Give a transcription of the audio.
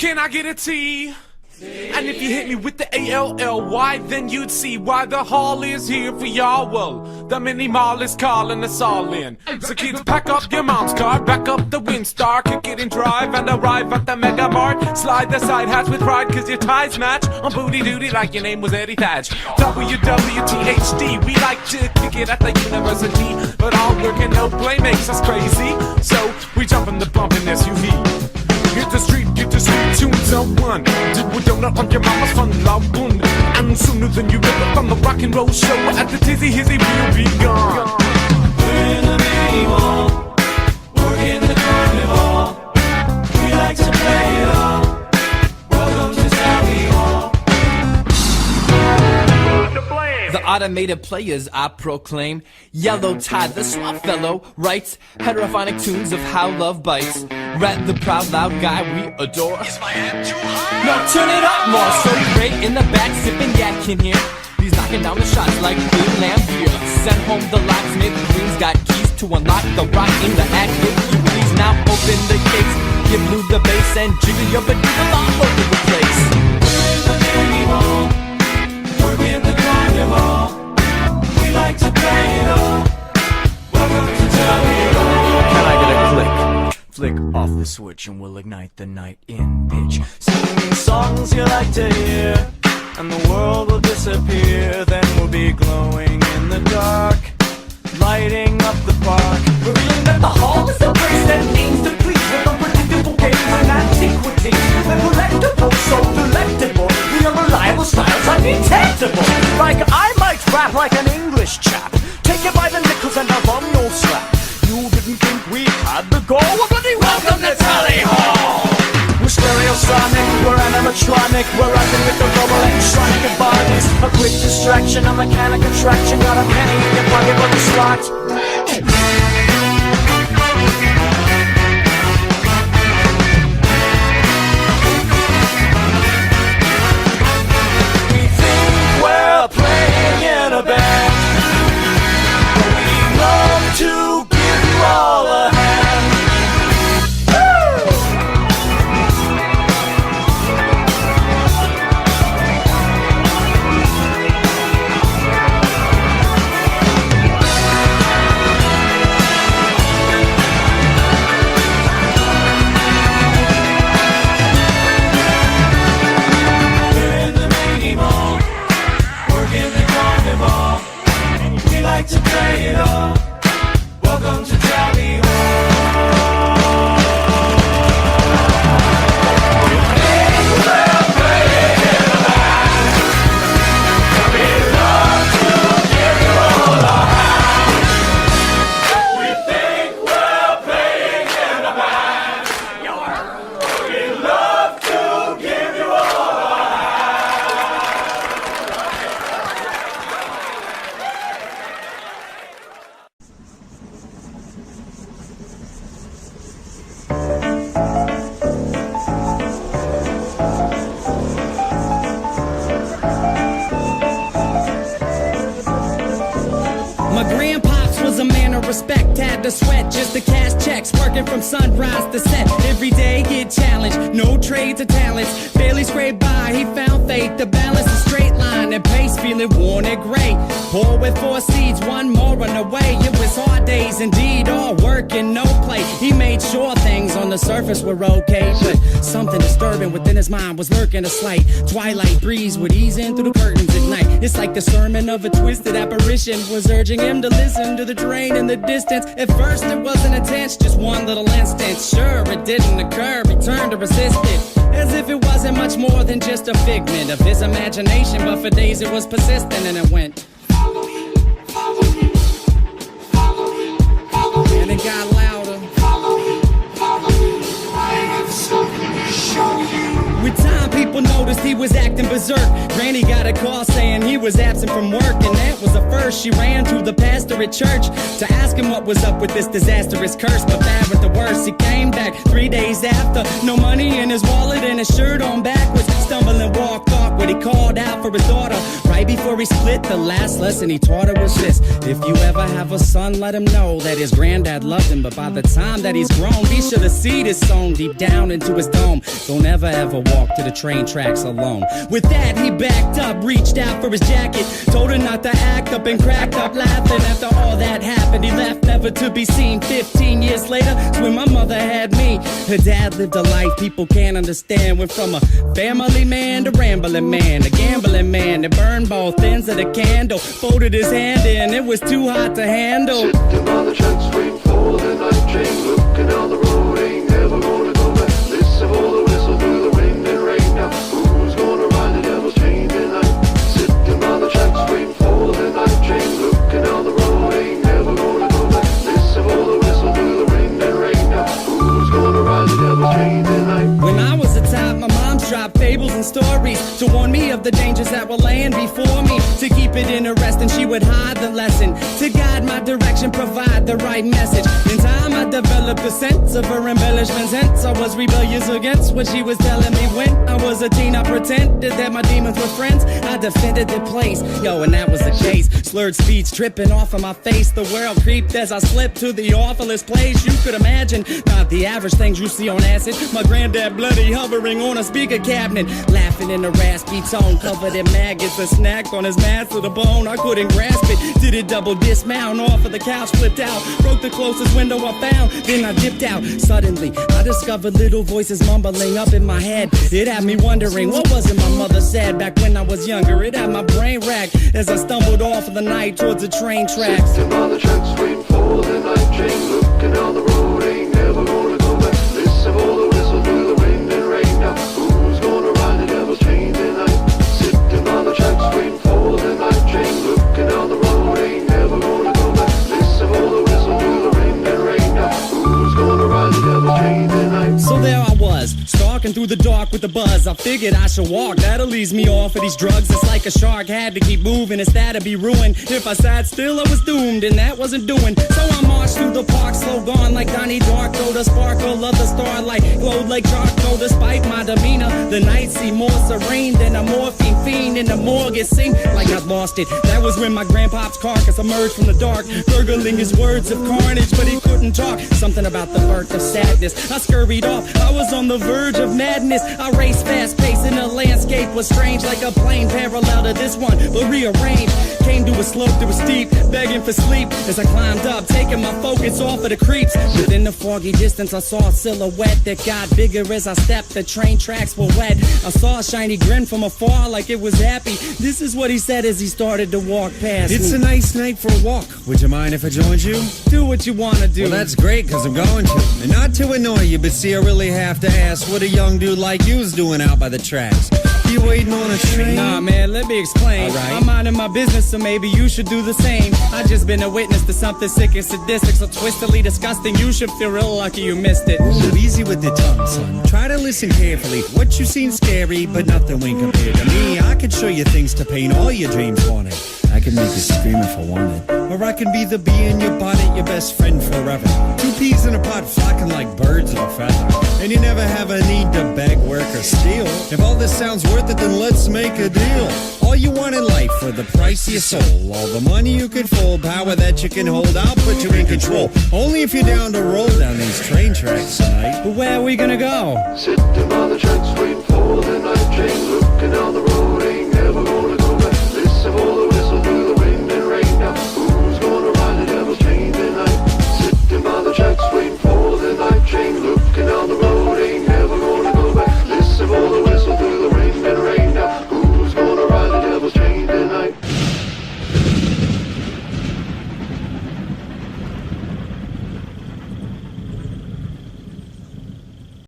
Can I get a T? And if you hit me with the A-L-L-Y, then you'd see why the hall is here for y'all. Well, the mini mall is calling us all in. So kids, pack up your mom's car, back up the Windstar, kick it and drive, and arrive at the Mega Mart. Slide the side hats with pride, cause your ties match on booty duty like your name was Eddie Thatch. WWTHD, we like to kick it at the university, but all work and no play makes us crazy. So we jump in the bumpin' SUV. Get the street tunes on one. Do a donut on your mama's fun lawn. And sooner than you ever from the rock and roll show at the Tizzy Hizzy, we'll be gone. We're in the mini mall, working the carnival. We like to play it all. Welcome to Sally Hall. The automated players I proclaim. Yellow tie, the suave fellow writes heterophonic tunes of how love bites. Rat the proud loud guy we adore. Is my amp too high? No, turn it up more. So great in the back sipping yak in here. He's knocking down the shots like Bill Lambier. Send home the locksmith. Green's got keys to unlock the rock in the act. If you please now open the case. Give Blue the bass and jiggle your badoo all over the place. We're in the mini mall, working the carnival. We like to play it all. Welcome to Sally Hall. Can I get a click? Flick off the switch and we'll ignite the night in pitch. Singing songs you like to hear, and the world will disappear. Then we'll be glowing in the dark, lighting up the park. Revealing that the hall is a place that aims to please with unpredictable games and antiquities. We're collectible, so delectable. The unreliable styles undetectable. Like I might rap like an English chap, take it by the nickels and a bum no slap. You didn't think we had the goal? Well, bloody welcome to Tally Hall! We're stereosonic, we're animatronic, we're rocking with the global electronic environments. A quick distraction, a mechanic attraction, got a penny in your pocket for the slot. We think we're playing in a band, but we love to give you all a hand. We like to play it all. Welcome to Tally Hall. We think we're playing in a band, but we love to give you all a hand. We think we're playing in a band, but we love to give you all a My grandpops was a man of respect, had to sweat just to cash checks, working from sunrise to set. Every day get challenged, no trades or talents, barely scraped by. He found faith to balance a straight line and pace, feeling worn and gray. Poor with 4 seeds, one more on the way. It was hard days indeed, all work and no play. He made sure things on the surface were okay, but something disturbing within his mind was lurking. A slight twilight breeze would ease in through the curtains at night. It's like the sermon of a twisted apparition was urging him to listen to the drain in the distance. At first it wasn't intense, just one little instant. Sure, it didn't occur, he turned to resist it, as if it wasn't much more than just a figment of his imagination. But for days it was persistent, and it went, follow me, follow me, follow me, follow me. And it got louder, follow me, follow me, I have something to show you. With time people noticed he was acting berserk. Granny got a call saying he was absent from work, and that was the first. She ran to the pastor at church to ask him what was up with this disastrous curse. But bad with the worst, he came back 3 days after, no money in his wallet and his shirt on backwards, stumbling walked off what he called out for his daughter. Right before he split, the last lesson he taught her was this: if you ever have a son, let him know that his granddad loved him, but by the time that he's grown, be sure the seed is sown deep down into his dome. Don't ever walk to the train tracks alone. With that, he backed up, reached out for his jacket, told her not to act up, and cracked up laughing. After all that happened, he left never to be seen. 15 years later, it's when my mother had me. Her dad lived a life people can't understand. Went from a family man to rambling man, a gambling man that burned both ends of the candle. Folded his hand in, it was too hot to handle. Sitting by the tracks waiting for the night train, looking down the road, ain't never gonna go back. Listen for the whistle through the wind and rain. Now who's gonna ride the devil's train tonight? Sitting by the tracks waiting for the night train, looking down the road, ain't never gonna go back. Listen for the whistle through the wind and rain. Now who's gonna ride the devil's train tonight? When I was a top, my mom's dropped fables and stories to warn me of the dangers that were laying before me. To keep it interesting, she would hide the lesson. To guide my direction, provide the right message. In time, I developed a sense of her embellishments. Hence, I was rebellious against what she was telling me. When I was a teen, I pretended that my demons were friends. I defended the place, yo, and that was the case. Slurred speech dripping off of my face. The world creeped as I slipped to the awfulest place you could imagine. Not the average things you see on acid. My granddad bloody hovering on a speaker cabinet, laughing in a raspy tone, covered in maggots. A snack on his mask to the bone. I couldn't grasp it. Did it double dismount off of the couch, flipped out, broke the closest window I found. Then I dipped out. Suddenly, I discovered little voices mumbling up in my head. It had me wondering, what was it my mother said back when I was younger? It had my brain racked as I stumbled off of the night towards the train tracks. Sitting by the tracks waiting for the night train, looking down the road, ain't never gonna go back. Listen for the whistle through the wind and rain. Now who's gonna ride the devil's train tonight? Sitting by the tracks waiting for the night train, looking down the road, ain't never gonna go back. Listen for the whistle through the wind and rain. Now who's gonna ride the devil's train tonight? So there I was, stalking through the dark with the buzz. I figured I should walk, that'll ease me off of these drugs. It's like a shark, had to keep moving, it's that'd be ruined. If I sat still, I was doomed, and that wasn't doing. So I marched through the park, slow gone like Donnie Darko. The sparkle of the starlight glowed like charcoal. Despite my demeanor, the night seemed more serene than a morphine fiend in the morgue. It seemed like I'd lost it. That was when my grandpa's carcass emerged from the dark, gurgling his words of carnage, but he couldn't talk. Something about the birth of sadness. I scurried off, I was on the verge of madness. I raced fast paced and the landscape was strange, like a plane parallel to this one, but rearranged. Came to a slope that was steep, begging for sleep as I climbed up, taking my focus off of the creeps. Within the foggy distance, I saw a silhouette that got bigger as I stepped. The train tracks were wet. I saw a shiny grin from afar like it was happy. This is what he said as he started to walk past It's me. a nice night for a walk. Would you mind if I joined you? Do what you wanna do. Well, that's great, cause I'm going to. And not to annoy you, but see, I really have to ask what a young dude like you's doing out by the tracks. You waiting on a train? Nah, man, let me explain. Alright. I'm minding my business, so maybe you should do the same. I just been a witness to something sick and sadistic, so twistedly disgusting. You should feel real lucky you missed it. Ooh, easy with the tongue, son. Try to listen carefully. What you seen scary, but nothing when compared to me. I could show you things to paint all your dreams haunted. I can make you scream if I wanted. Or I can be the bee in your bonnet, your best friend forever. Two peas in a pot flocking like birds of a feather. And you never have a need to beg, work, or steal. If all this sounds worth it, then let's make a deal. All you want in life for the price of your soul. All the money you can fold, power that you can hold, I'll put you in control. Only if you're down to roll down these train tracks tonight. But where are we gonna go? Sitting by the tracks waiting for the night train, looking down the road.